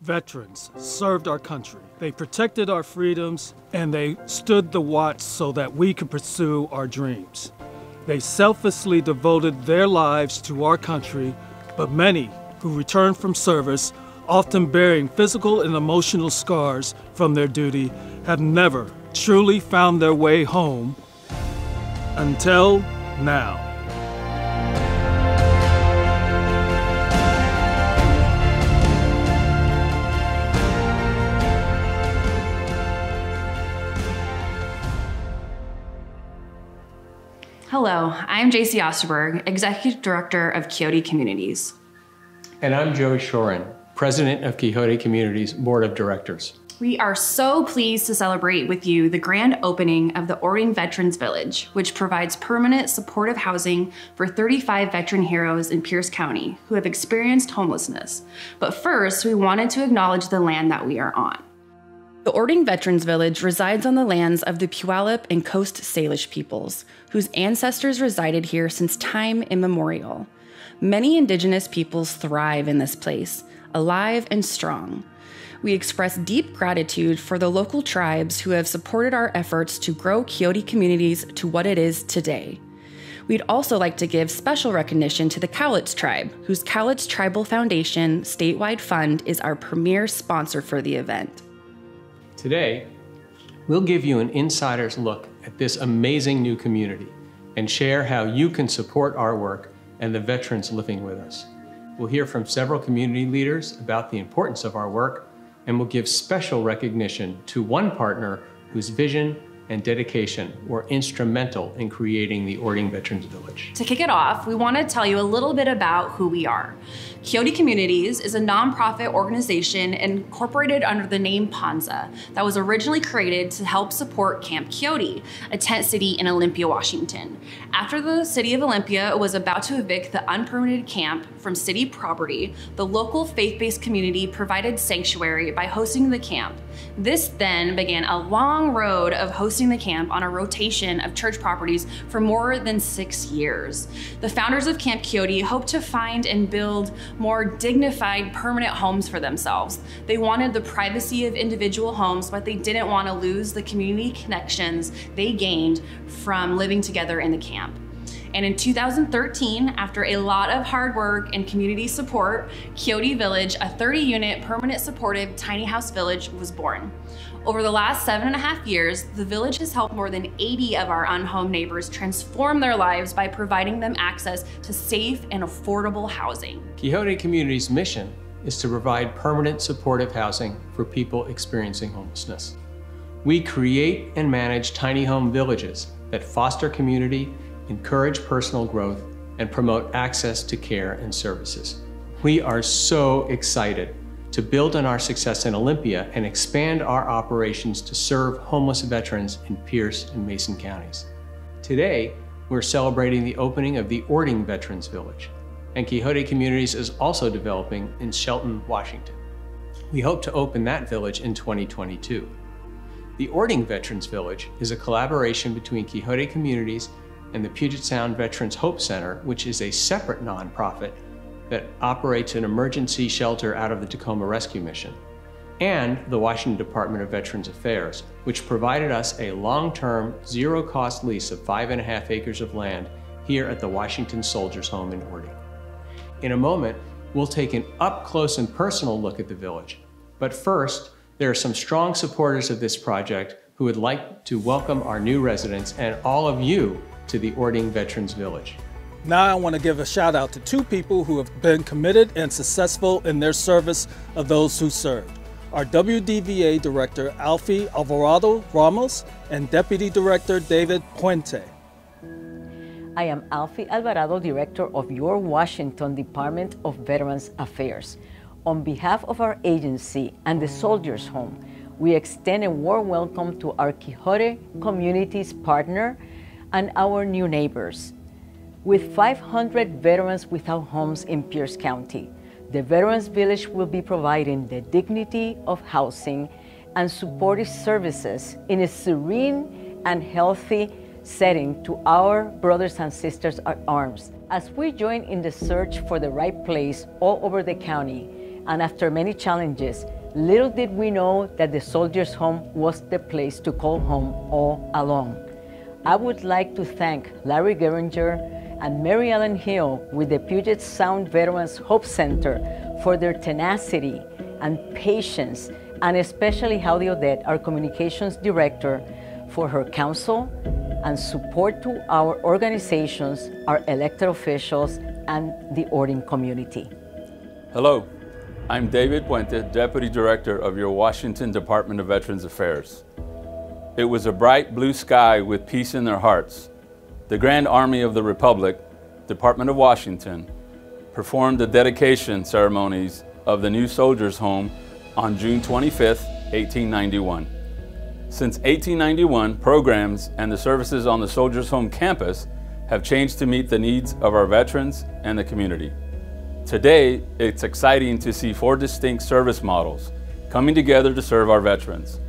veterans served our country. They protected our freedoms and they stood the watch so that we could pursue our dreams. They selflessly devoted their lives to our country, but many who returned from service, often bearing physical and emotional scars from their duty, have never truly found their way home until now. Hello, I'm JC Osterberg, Executive Director of Quixote Communities. And I'm Joey Shorin, President of Quixote Communities Board of Directors. We are so pleased to celebrate with you the grand opening of the Orting Veterans Village, which provides permanent supportive housing for 35 veteran heroes in Pierce County who have experienced homelessness. But first, we wanted to acknowledge the land that we are on. The Orting Veterans Village resides on the lands of the Puyallup and Coast Salish peoples, whose ancestors resided here since time immemorial. Many indigenous peoples thrive in this place, alive and strong. We express deep gratitude for the local tribes who have supported our efforts to grow Quixote Communities to what it is today. We'd also like to give special recognition to the Cowlitz tribe, whose Cowlitz Tribal Foundation statewide fund is our premier sponsor for the event. Today, we'll give you an insider's look at this amazing new community and share how you can support our work and the veterans living with us. We'll hear from several community leaders about the importance of our work, and we'll give special recognition to one partner whose vision and dedication were instrumental in creating the Orting Veterans Village. To kick it off, we want to tell you a little bit about who we are. Quixote Communities is a nonprofit organization incorporated under the name Ponza that was originally created to help support Camp Quixote, a tent city in Olympia, Washington. After the city of Olympia was about to evict the unpermitted camp from city property, the local faith-based community provided sanctuary by hosting the camp. This then began a long road of hosting the camp on a rotation of church properties for more than 6 years. The founders of Camp Quixote hoped to find and build more dignified, permanent homes for themselves. They wanted the privacy of individual homes, but they didn't want to lose the community connections they gained from living together in the camp. And in 2013, after a lot of hard work and community support, Kyoto Village, a 30-unit permanent supportive tiny house village, was born. Over the last 7.5 years, the village has helped more than 80 of our unhomed neighbors transform their lives by providing them access to safe and affordable housing. Quixote Communities' mission is to provide permanent supportive housing for people experiencing homelessness. We create and manage tiny home villages that foster community, encourage personal growth, and promote access to care and services. We are so excited to build on our success in Olympia and expand our operations to serve homeless veterans in Pierce and Mason counties. Today, we're celebrating the opening of the Orting Veterans Village, and Quixote Communities is also developing in Shelton, Washington. We hope to open that village in 2022. The Orting Veterans Village is a collaboration between Quixote Communities and the Puget Sound Veterans Hope Center, which is a separate nonprofit that operates an emergency shelter out of the Tacoma Rescue Mission, and the Washington Department of Veterans Affairs, which provided us a long-term, zero-cost lease of 5.5 acres of land here at the Washington Soldiers Home in Orting. In a moment, we'll take an up-close and personal look at the village. But first, there are some strong supporters of this project who would like to welcome our new residents and all of you to the Orting Veterans Village. Now I want to give a shout out to two people who have been committed and successful in their service of those who served. Our WDVA Director, Alfie Alvarado Ramos, and Deputy Director, David Puente. I am Alfie Alvarado, Director of your Washington Department of Veterans Affairs. On behalf of our agency and the Soldiers Home, we extend a warm welcome to our Quixote Communities partner and our new neighbors. With 500 veterans without homes in Pierce County, the Veterans Village will be providing the dignity of housing and supportive services in a serene and healthy setting to our brothers and sisters at arms. As we join in the search for the right place all over the county, And after many challenges, little did we know that the Soldiers' Home was the place to call home all along. I would like to thank Larry Geringer and Mary Ellen Hill with the Puget Sound Veterans Hope Center for their tenacity and patience, and especially Howdy Odette, our communications director, for her counsel and support to our organizations, our elected officials, and the Orting community. Hello, I'm David Puente, Deputy Director of your Washington Department of Veterans Affairs. It was a bright blue sky with peace in their hearts. The Grand Army of the Republic, Department of Washington, performed the dedication ceremonies of the new Soldiers' Home on June 25, 1891. Since 1891, programs and the services on the Soldiers' Home campus have changed to meet the needs of our veterans and the community. Today, it's exciting to see 4 distinct service models coming together to serve our veterans.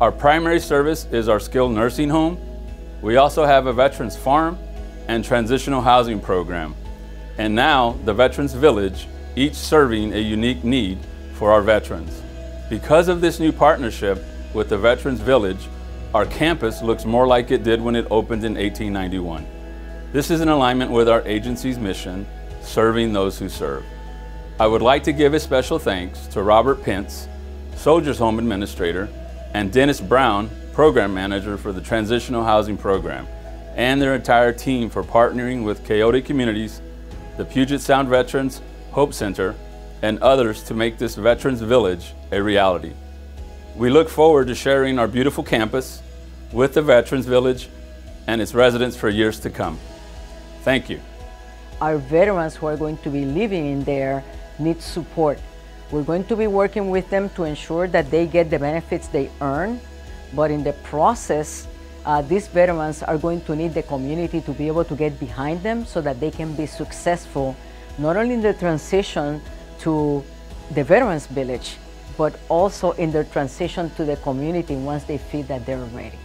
Our primary service is our skilled nursing home. We also have a veterans farm and transitional housing program. And now the Veterans Village, each serving a unique need for our veterans. Because of this new partnership with the Veterans Village, our campus looks more like it did when it opened in 1891. This is in alignment with our agency's mission, serving those who serve. I would like to give a special thanks to Robert Pence, Soldiers' Home Administrator, and Dennis Brown, Program Manager for the Transitional Housing Program, and their entire team for partnering with Quixote Communities, the Puget Sound Veterans Hope Center, and others to make this Veterans Village a reality. We look forward to sharing our beautiful campus with the Veterans Village and its residents for years to come. Thank you. Our veterans who are going to be living in there need support. We're going to be working with them to ensure that they get the benefits they earn, but in the process, these veterans are going to need the community to be able to get behind them so that they can be successful, not only in the transition to the Veterans Village, but also in their transition to the community once they feel that they're ready.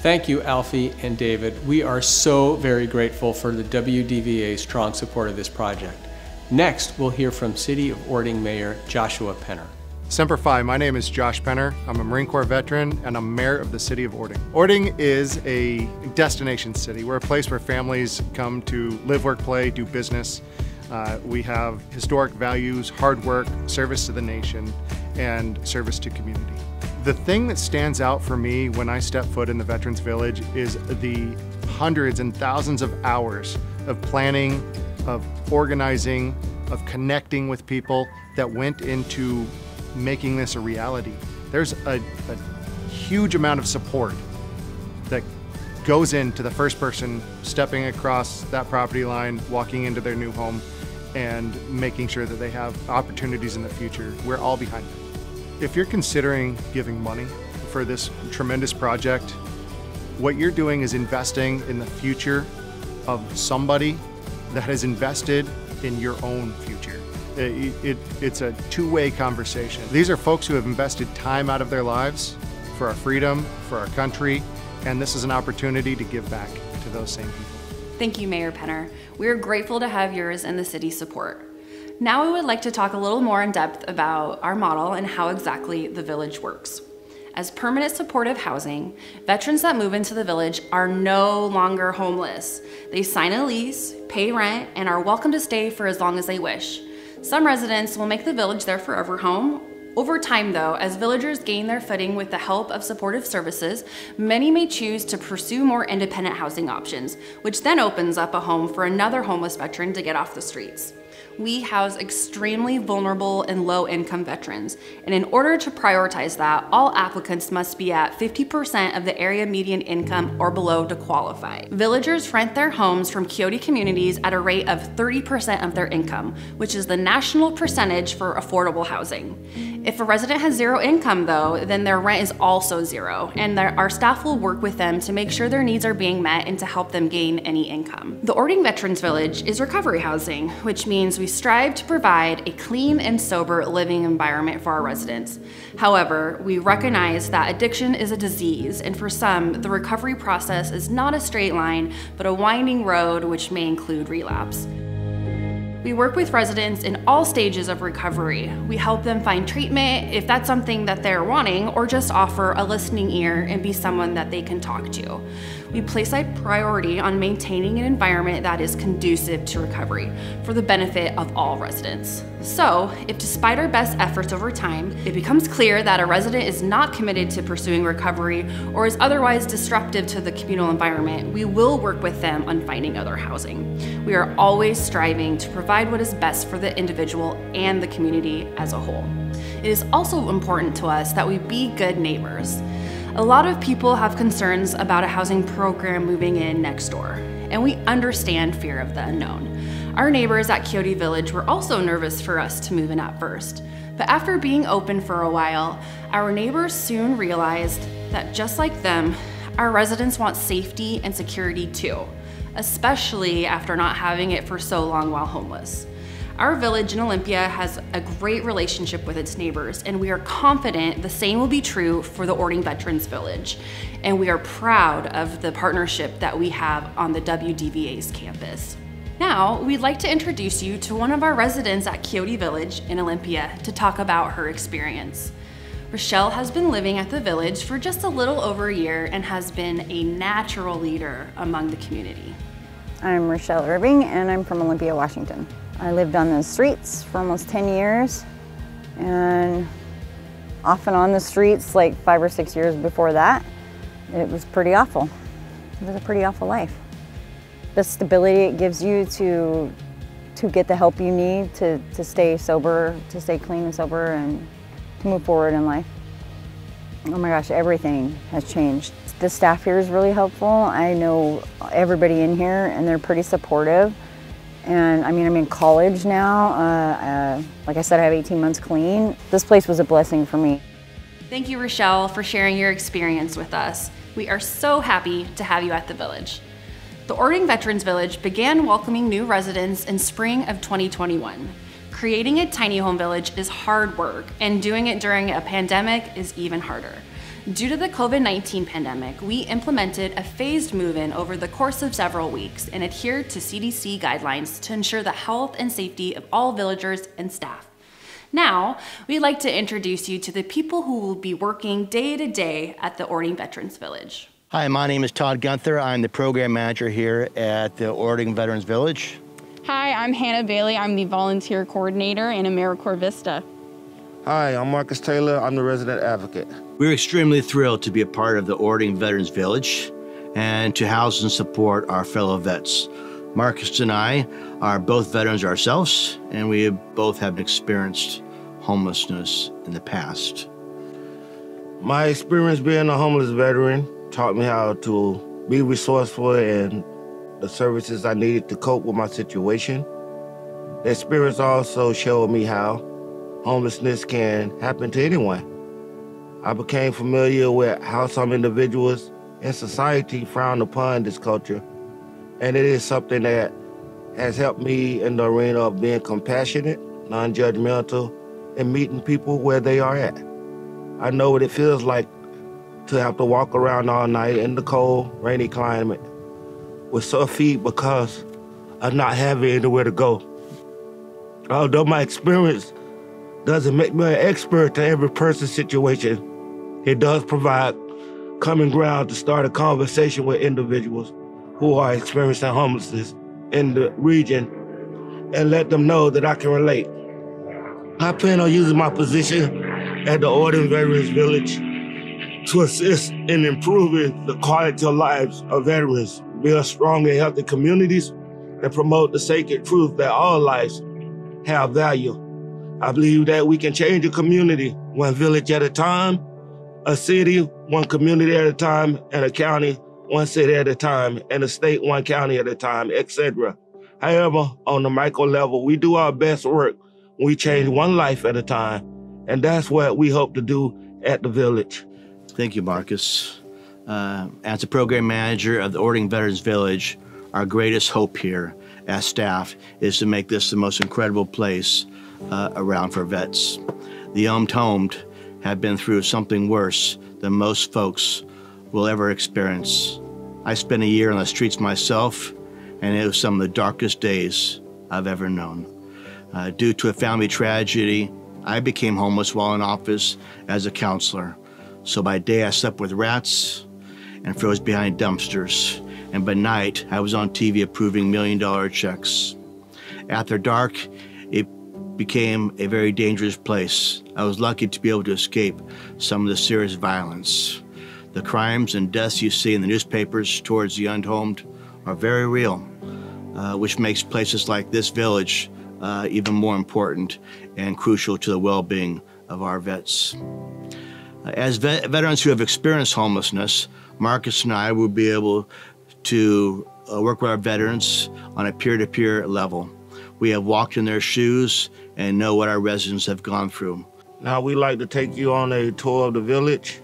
Thank you, Alfie and David. We are so very grateful for the WDVA's strong support of this project. Next, we'll hear from City of Orting Mayor Joshua Penner. Semper Fi, my name is Josh Penner. I'm a Marine Corps veteran and I'm mayor of the city of Orting. Orting is a destination city. We're a place where families come to live, work, play, do business. We have historic values, hard work, service to the nation, and service to community. The thing that stands out for me when I step foot in the Veterans Village is the hundreds and thousands of hours of planning, of organizing, of connecting with people that went into making this a reality. There's a huge amount of support that goes into the first person stepping across that property line, walking into their new home, and making sure that they have opportunities in the future. We're all behind them. If you're considering giving money for this tremendous project, what you're doing is investing in the future of somebody that has invested in your own future. It's a two-way conversation. These are folks who have invested time out of their lives for our freedom, for our country, and this is an opportunity to give back to those same people. Thank you, Mayor Penner. We are grateful to have yours and the city's support. Now we would like to talk a little more in depth about our model and how exactly the village works. As permanent supportive housing, veterans that move into the village are no longer homeless. They sign a lease, pay rent, and are welcome to stay for as long as they wish. Some residents will make the village their forever home. Over time though, as villagers gain their footing with the help of supportive services, many may choose to pursue more independent housing options, which then opens up a home for another homeless veteran to get off the streets. We house extremely vulnerable and low-income veterans, and in order to prioritize that, all applicants must be at 50% of the area median income or below to qualify. Villagers rent their homes from Quixote Communities at a rate of 30% of their income, which is the national percentage for affordable housing. If a resident has zero income though, then their rent is also zero, and our staff will work with them to make sure their needs are being met and to help them gain any income. The Orting Veterans Village is recovery housing, which means we strive to provide a clean and sober living environment for our residents. However, we recognize that addiction is a disease, and for some, the recovery process is not a straight line, but a winding road which may include relapse. We work with residents in all stages of recovery. We help them find treatment if that's something that they're wanting, or just offer a listening ear and be someone that they can talk to. We place a priority on maintaining an environment that is conducive to recovery for the benefit of all residents. So, if despite our best efforts over time, it becomes clear that a resident is not committed to pursuing recovery or is otherwise disruptive to the communal environment, we will work with them on finding other housing. We are always striving to provide what is best for the individual and the community as a whole. It is also important to us that we be good neighbors. A lot of people have concerns about a housing program moving in next door, and we understand fear of the unknown. Our neighbors at Quixote Village were also nervous for us to move in at first, but after being open for a while, our neighbors soon realized that just like them, our residents want safety and security too, especially after not having it for so long while homeless. Our village in Olympia has a great relationship with its neighbors, and we are confident the same will be true for the Orting Veterans Village. And we are proud of the partnership that we have on the WDVA's campus. Now, we'd like to introduce you to one of our residents at Quixote Village in Olympia to talk about her experience. Rachelle has been living at the village for just a little over a year and has been a natural leader among the community. I'm Rachelle Irving, and I'm from Olympia, Washington. I lived on the streets for almost 10 years, and off and on the streets like 5 or 6 years before that. It was pretty awful. It was a pretty awful life. The stability it gives you to get the help you need to stay sober, to stay clean and sober, and to move forward in life. Oh my gosh, everything has changed. The staff here is really helpful. I know everybody in here, and they're pretty supportive. And I mean, I'm in college now. Like I said, I have 18 months clean. This place was a blessing for me. Thank you, Rachelle, for sharing your experience with us. We are so happy to have you at the village. The Orting Veterans Village began welcoming new residents in spring of 2021. Creating a tiny home village is hard work, and doing it during a pandemic is even harder. Due to the COVID-19 pandemic, we implemented a phased move-in over the course of several weeks and adhered to CDC guidelines to ensure the health and safety of all villagers and staff. Now, we'd like to introduce you to the people who will be working day to day at the Orting Veterans Village. Hi, my name is Todd Gunther. I'm the program manager here at the Orting Veterans Village. Hi, I'm Hannah Bailey. I'm the volunteer coordinator in AmeriCorps Vista. Hi, I'm Marcus Taylor. I'm the resident advocate. We're extremely thrilled to be a part of the Orting Veterans Village and to house and support our fellow vets. Marcus and I are both veterans ourselves, and we both have experienced homelessness in the past. My experience being a homeless veteran taught me how to be resourceful and the services I needed to cope with my situation. The experience also showed me how homelessness can happen to anyone. I became familiar with how some individuals in society frown upon this culture, and it is something that has helped me in the arena of being compassionate, non-judgmental, and meeting people where they are at. I know what it feels like to have to walk around all night in the cold, rainy climate with sore feet because of not having anywhere to go. Although my experience doesn't make me an expert to every person's situation, it does provide common ground to start a conversation with individuals who are experiencing homelessness in the region and let them know that I can relate. I plan on using my position at the Orting Veterans Village to assist in improving the quality of lives of veterans, build strong and healthy communities, and promote the sacred truth that all lives have value. I believe that we can change a community one village at a time, a city one community at a time, and a county one city at a time, and a state one county at a time, etc. However, on the micro level, we do our best work. We change one life at a time, and that's what we hope to do at the village. Thank you, Marcus. As a program manager of the Orting Veterans Village, our greatest hope here as staff is to make this the most incredible place around for vets. The unhomed have been through something worse than most folks will ever experience. I spent a year on the streets myself, and it was some of the darkest days I've ever known. Due to a family tragedy, I became homeless while in office as a counselor. So by day I slept with rats and froze behind dumpsters. And by night I was on TV approving $1 million checks. After dark, it became a very dangerous place. I was lucky to be able to escape some of the serious violence. The crimes and deaths you see in the newspapers towards the unhomed are very real, which makes places like this village even more important and crucial to the well-being of our vets. As veterans who have experienced homelessness, Marcus and I will be able to work with our veterans on a peer-to-peer level. We have walked in their shoes and know what our residents have gone through. Now we'd like to take you on a tour of the village.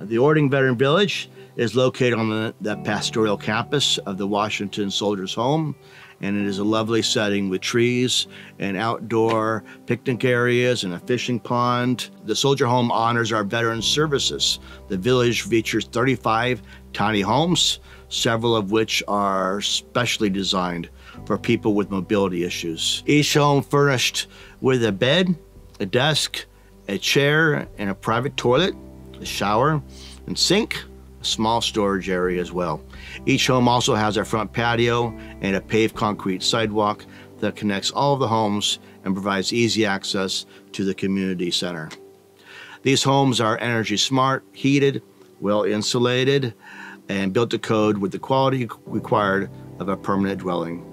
The Orting Veterans Village is located on the pastoral campus of the Washington Soldiers' Home, and it is a lovely setting with trees and outdoor picnic areas and a fishing pond. The Soldier Home honors our veterans' services. The village features 35 tiny homes, several of which are specially designed for people with mobility issues. Each home furnished with a bed, a desk, a chair, and a private toilet, a shower, and sink, a small storage area as well. Each home also has a front patio and a paved concrete sidewalk that connects all of the homes and provides easy access to the community center. These homes are energy smart, heated, well insulated, and built to code with the quality required of a permanent dwelling.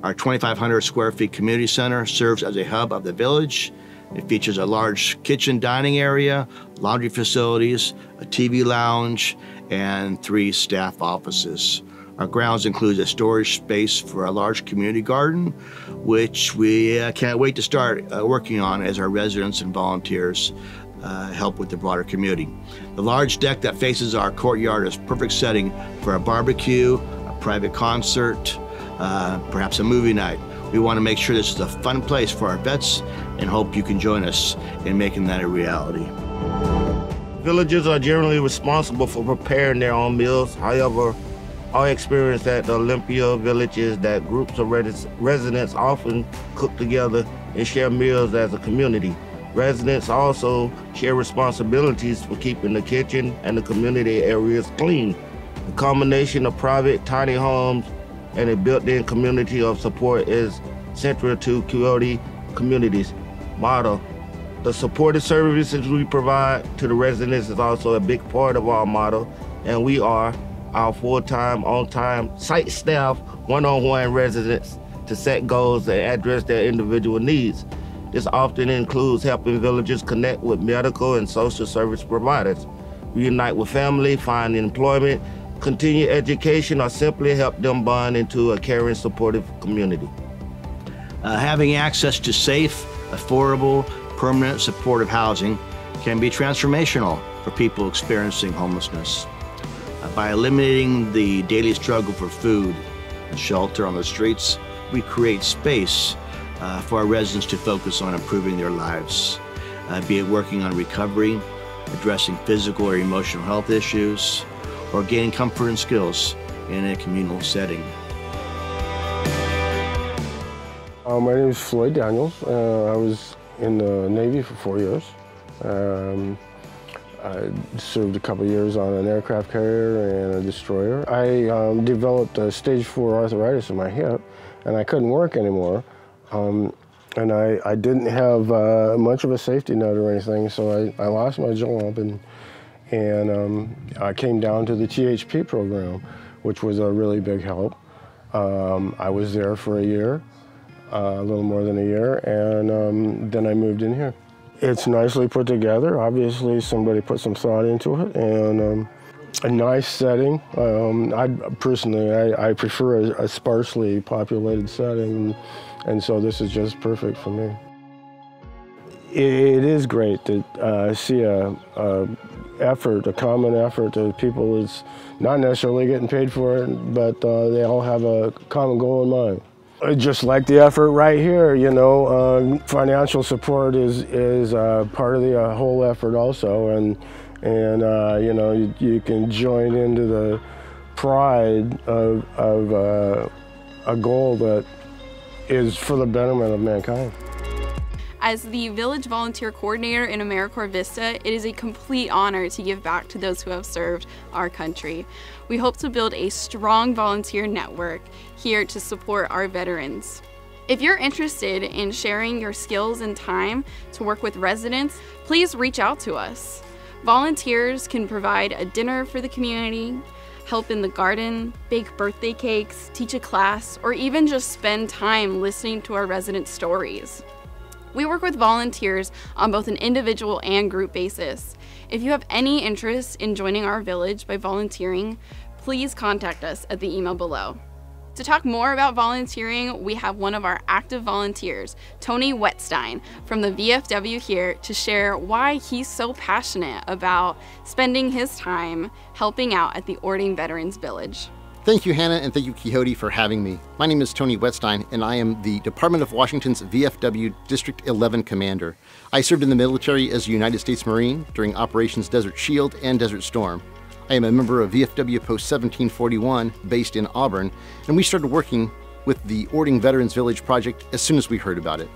Our 2,500 square feet community center serves as a hub of the village. It features a large kitchen dining area, laundry facilities, a TV lounge, and 3 staff offices. Our grounds include a storage space for a large community garden, which we can't wait to start working on as our residents and volunteers help with the broader community. The large deck that faces our courtyard is perfect setting for a barbecue, a private concert, perhaps a movie night. We want to make sure this is a fun place for our vets and hope you can join us in making that a reality. Villagers are generally responsible for preparing their own meals. However, our experience at the Olympia Village is that groups of residents often cook together and share meals as a community. Residents also share responsibilities for keeping the kitchen and the community areas clean. The combination of private tiny homes and a built-in community of support is central to Quixote Communities' motto. The supportive services we provide to the residents is also a big part of our motto, and we are our full-time, on-time site staff, one-on-one residents to set goals and address their individual needs. This often includes helping villagers connect with medical and social service providers, reunite with family, find employment, continue education, or simply help them bond into a caring, supportive community. Having access to safe, affordable, permanent supportive housing can be transformational for people experiencing homelessness. By eliminating the daily struggle for food and shelter on the streets, we create space for our residents to focus on improving their lives, be it working on recovery, addressing physical or emotional health issues, or gaining comfort and skills in a communal setting. My name is Floyd Daniels. I was in the Navy for 4 years. I served a couple years on an aircraft carrier and a destroyer. I developed a stage 4 arthritis in my hip, and I couldn't work anymore. And I didn't have much of a safety net or anything, so I lost my job, and I came down to the THP program, which was a really big help. I was there for a year, a little more than a year, and then I moved in here. It's nicely put together. Obviously, somebody put some thought into it, and a nice setting. I prefer a sparsely populated setting, and so this is just perfect for me. It is great to see a common effort of people that's not necessarily getting paid for it, but they all have a common goal in mind. I just like the effort right here, you know. Financial support is part of the whole effort also, and you know, you can join into the pride of a goal that is for the betterment of mankind. As the Village Volunteer Coordinator in AmeriCorps Vista, it is a complete honor to give back to those who have served our country. We hope to build a strong volunteer network here to support our veterans. If you're interested in sharing your skills and time to work with residents, please reach out to us. Volunteers can provide a dinner for the community, help in the garden, bake birthday cakes, teach a class, or even just spend time listening to our residents' stories. We work with volunteers on both an individual and group basis. If you have any interest in joining our village by volunteering, please contact us at the email below. To talk more about volunteering, we have one of our active volunteers, Tony Wetstein from the VFW here to share why he's so passionate about spending his time helping out at the Orting Veterans Village. Thank you, Hannah, and thank you, Quixote, for having me. My name is Tony Wetstein, and I am the Department of Washington's VFW District 11 Commander. I served in the military as a United States Marine during Operations Desert Shield and Desert Storm. I am a member of VFW Post 1741, based in Auburn, and we started working with the Orting Veterans Village project as soon as we heard about it.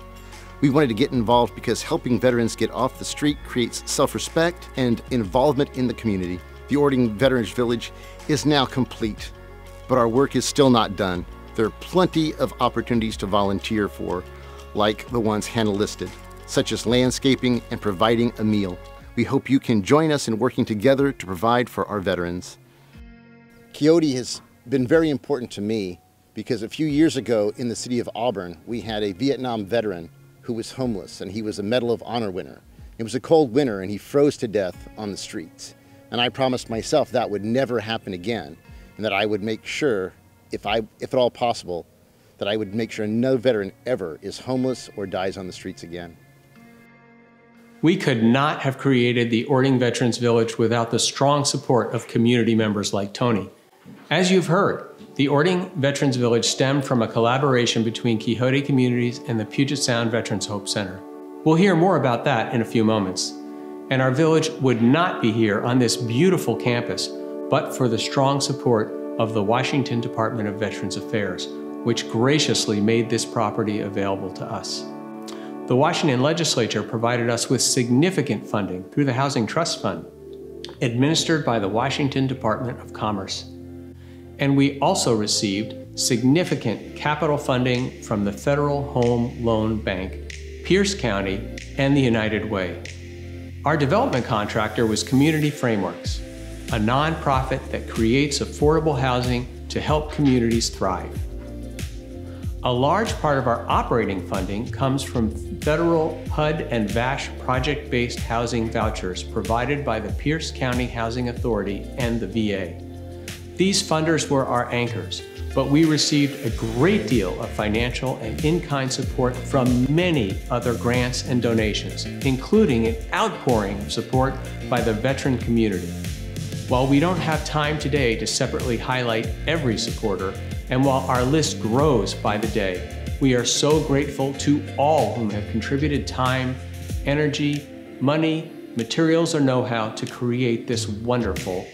We wanted to get involved because helping veterans get off the street creates self-respect and involvement in the community. The Orting Veterans Village is now complete, but our work is still not done. There are plenty of opportunities to volunteer for, like the ones Hannah listed, such as landscaping and providing a meal. We hope you can join us in working together to provide for our veterans. Quixote has been very important to me because a few years ago in the city of Auburn, we had a Vietnam veteran who was homeless, and he was a Medal of Honor winner. It was a cold winter and he froze to death on the streets. And I promised myself that would never happen again, and that I would make sure, if at all possible, that I would make sure no veteran ever is homeless or dies on the streets again. We could not have created the Orting Veterans Village without the strong support of community members like Tony. As you've heard, the Orting Veterans Village stemmed from a collaboration between Quixote Communities and the Puget Sound Veterans Hope Center. We'll hear more about that in a few moments. And our village would not be here on this beautiful campus but for the strong support of the Washington Department of Veterans Affairs, which graciously made this property available to us. The Washington legislature provided us with significant funding through the Housing Trust Fund, administered by the Washington Department of Commerce. And we also received significant capital funding from the Federal Home Loan Bank, Pierce County, and the United Way. Our development contractor was Community Frameworks, a nonprofit that creates affordable housing to help communities thrive. A large part of our operating funding comes from federal HUD and VASH project-based housing vouchers provided by the Pierce County Housing Authority and the VA. These funders were our anchors, but we received a great deal of financial and in-kind support from many other grants and donations, including an outpouring of support by the veteran community. While we don't have time today to separately highlight every supporter, and while our list grows by the day, we are so grateful to all whom have contributed time, energy, money, materials, or know-how to create this wonderful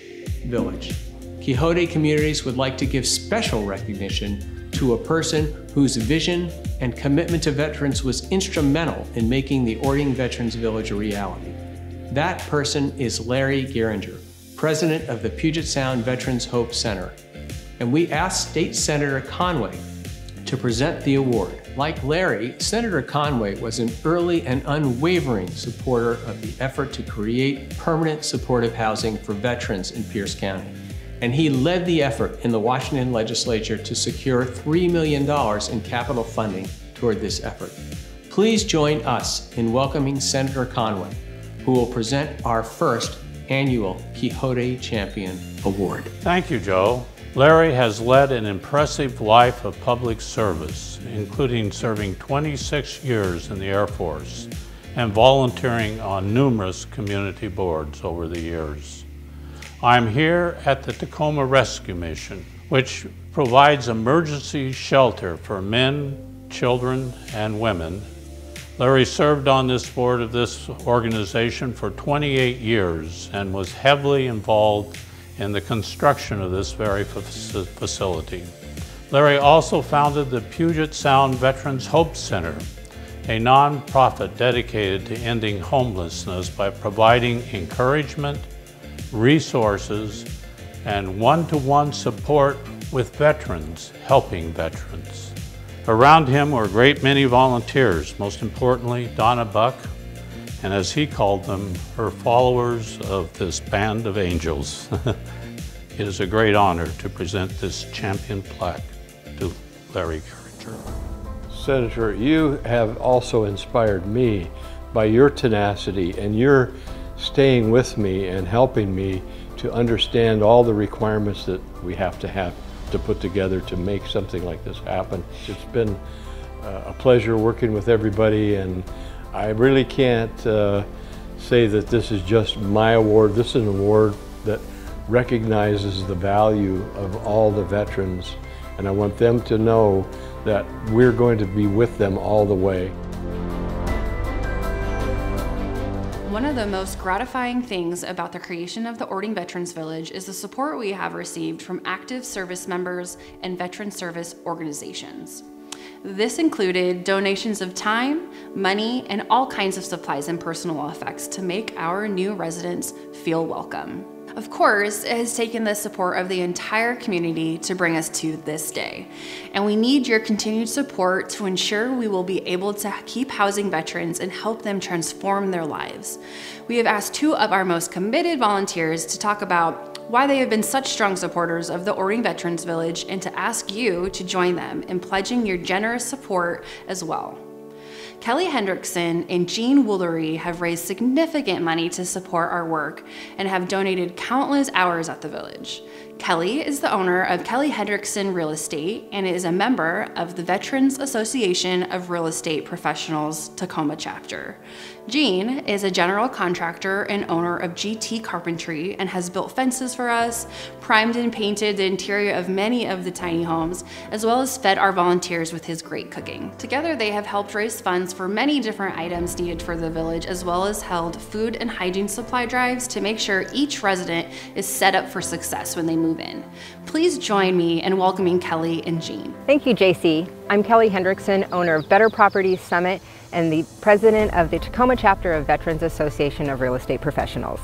village. Quixote Communities would like to give special recognition to a person whose vision and commitment to veterans was instrumental in making the Orting Veterans Village a reality. That person is Larry Geringer, President of the Puget Sound Veterans Hope Center. And we asked State Senator Conway to present the award. Like Larry, Senator Conway was an early and unwavering supporter of the effort to create permanent supportive housing for veterans in Pierce County. And he led the effort in the Washington legislature to secure $3 million in capital funding toward this effort. Please join us in welcoming Senator Conway, who will present our first annual Quixote Champion Award. Thank you, Joe. Larry has led an impressive life of public service, including serving 26 years in the Air Force and volunteering on numerous community boards over the years. I'm here at the Tacoma Rescue Mission, which provides emergency shelter for men, children, and women. Larry served on this board of this organization for 28 years and was heavily involved in the construction of this very facility. Larry also founded the Puget Sound Veterans Hope Center, a nonprofit dedicated to ending homelessness by providing encouragement, resources, and one-to-one support with veterans, helping veterans. Around him were a great many volunteers, most importantly, Donna Buck, and as he called them, her followers of this band of angels. It is a great honor to present this champion plaque to Larry Carringer. Senator, you have also inspired me by your tenacity and your staying with me and helping me to understand all the requirements that we have to put together to make something like this happen. It's been a pleasure working with everybody, and I really can't say that this is just my award. This is an award that recognizes the value of all the veterans, and I want them to know that we're going to be with them all the way. One of the most gratifying things about the creation of the Orting Veterans Village is the support we have received from active service members and veteran service organizations. This included donations of time, money, and all kinds of supplies and personal effects to make our new residents feel welcome. Of course, it has taken the support of the entire community to bring us to this day, and we need your continued support to ensure we will be able to keep housing veterans and help them transform their lives. We have asked two of our most committed volunteers to talk about why they have been such strong supporters of the Orting Veterans Village and to ask you to join them in pledging your generous support as well. Kelly Hendrickson and Jean Woolery have raised significant money to support our work and have donated countless hours at the village. Kelly is the owner of Kelly Hendrickson Real Estate and is a member of the Veterans Association of Real Estate Professionals Tacoma chapter. Jean is a general contractor and owner of GT Carpentry and has built fences for us, primed and painted the interior of many of the tiny homes, as well as fed our volunteers with his great cooking. Together, they have helped raise funds for many different items needed for the village, as well as held food and hygiene supply drives to make sure each resident is set up for success when they move in. Please join me in welcoming Kelly and Jean. Thank you, JC. I'm Kelly Hendrickson, owner of Better Properties Summit and the president of the Tacoma chapter of Veterans Association of Real Estate Professionals.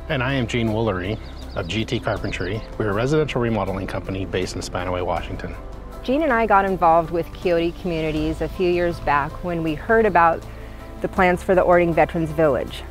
And I am Jean Woolery of GT Carpentry. We're a residential remodeling company based in Spanaway, Washington. Jean and I got involved with Quixote Communities a few years back when we heard about the plans for the Orting Veterans Village.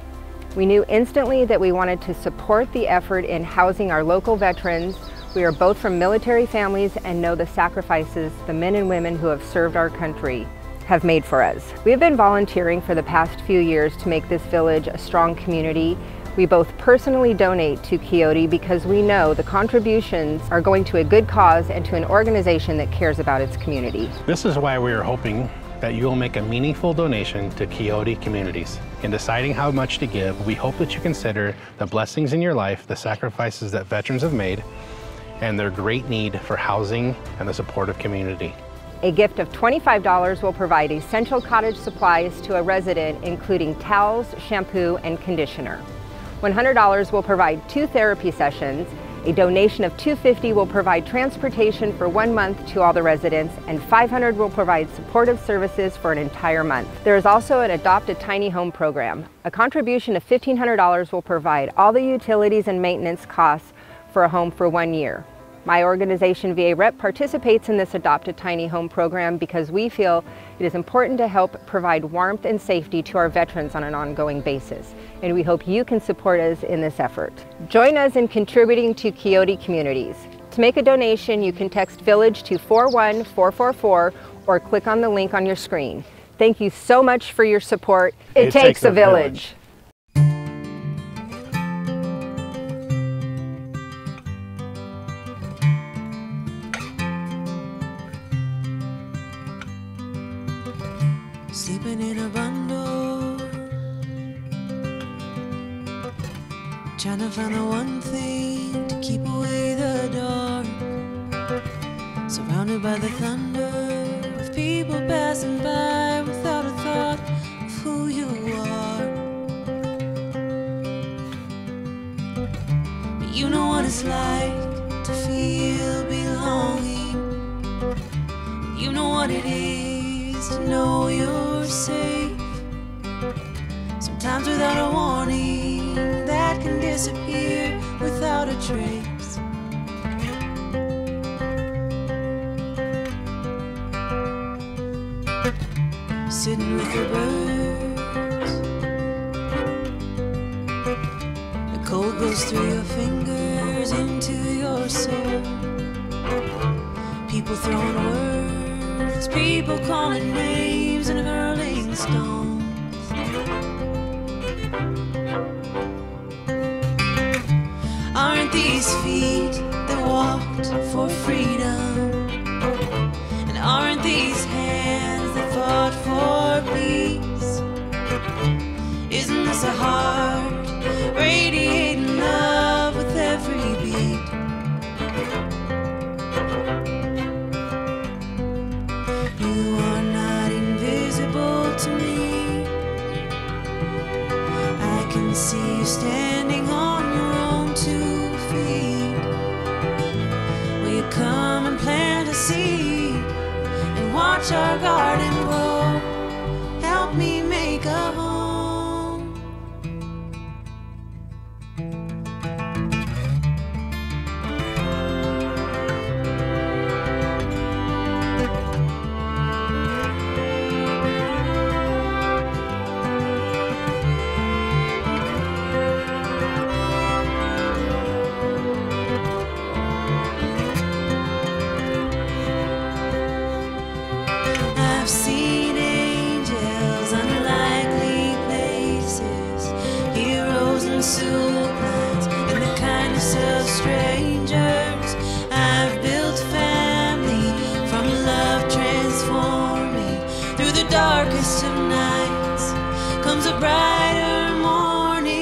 We knew instantly that we wanted to support the effort in housing our local veterans. We are both from military families and know the sacrifices the men and women who have served our country have made for us. We have been volunteering for the past few years to make this village a strong community. We both personally donate to Quixote because we know the contributions are going to a good cause and to an organization that cares about its community. This is why we are hoping that you will make a meaningful donation to Quixote Communities. In deciding how much to give, we hope that you consider the blessings in your life, the sacrifices that veterans have made, and their great need for housing and the supportive community. A gift of $25 will provide essential cottage supplies to a resident, including towels, shampoo, and conditioner. $100 will provide 2 therapy sessions. A donation of $250 will provide transportation for 1 month to all the residents, and $500 will provide supportive services for an entire month. There is also an Adopt a Tiny Home program. A contribution of $1,500 will provide all the utilities and maintenance costs for a home for 1 year. My organization, VA Rep, participates in this Adopt a Tiny Home program because we feel it is important to help provide warmth and safety to our veterans on an ongoing basis, and we hope you can support us in this effort. Join us in contributing to Quixote Communities. To make a donation, you can text VILLAGE to 41444 or click on the link on your screen. Thank you so much for your support. It takes a village. Sleeping in a bundle, trying to find the one thing to keep away the dark. Surrounded by the thunder of people passing by without a thought of who you are. But you know what it's like to feel belonging. You know what it is to know you're safe. Sometimes without a warning, that can disappear without a trace. Sitting with the birds, the cold goes through your fingers into your soul. People throwing words, people calling names and hurling stones. Aren't these feet that walked for freedom? And aren't these hands that fought for peace? Isn't this a heart radiating love with every beat? You are not invisible to me. I can see you standing on your own 2 feet. Will you come and plant a seed and watch our garden grow? Help me make a home. I've seen angels, unlikely places, heroes and supplies, and the kindness of strangers. I've built family from love transforming. Through the darkest of nights comes a brighter morning.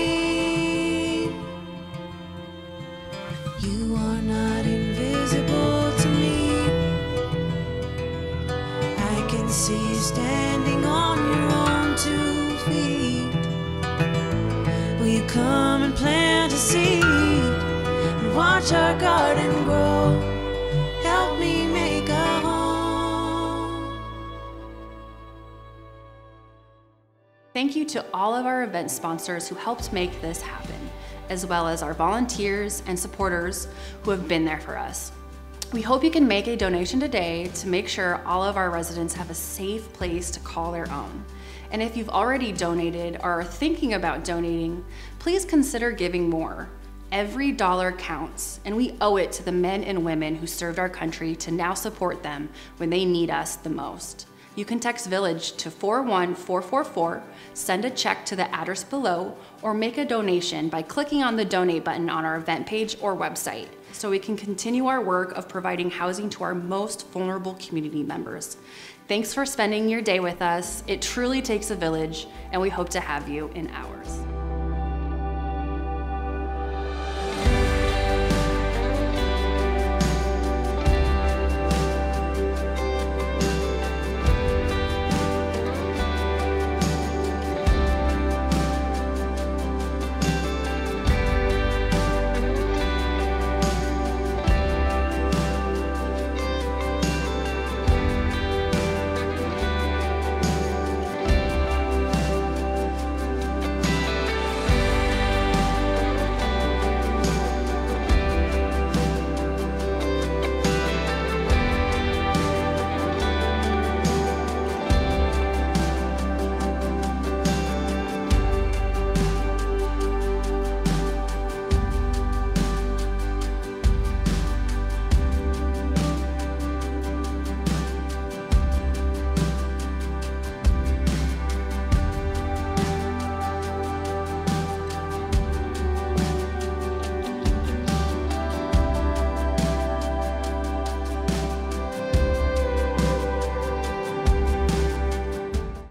You are not invisible to me. I can see you standing on your own 2 feet. Will you come and plant a seed and watch our garden grow? Help me make a home. Thank you to all of our event sponsors who helped make this happen, as well as our volunteers and supporters who have been there for us. We hope you can make a donation today to make sure all of our residents have a safe place to call their own. And if you've already donated or are thinking about donating, please consider giving more. Every dollar counts, and we owe it to the men and women who served our country to now support them when they need us the most. You can text Village to 41444, send a check to the address below, or make a donation by clicking on the donate button on our event page or website, so we can continue our work of providing housing to our most vulnerable community members. Thanks for spending your day with us. It truly takes a village, and we hope to have you in ours.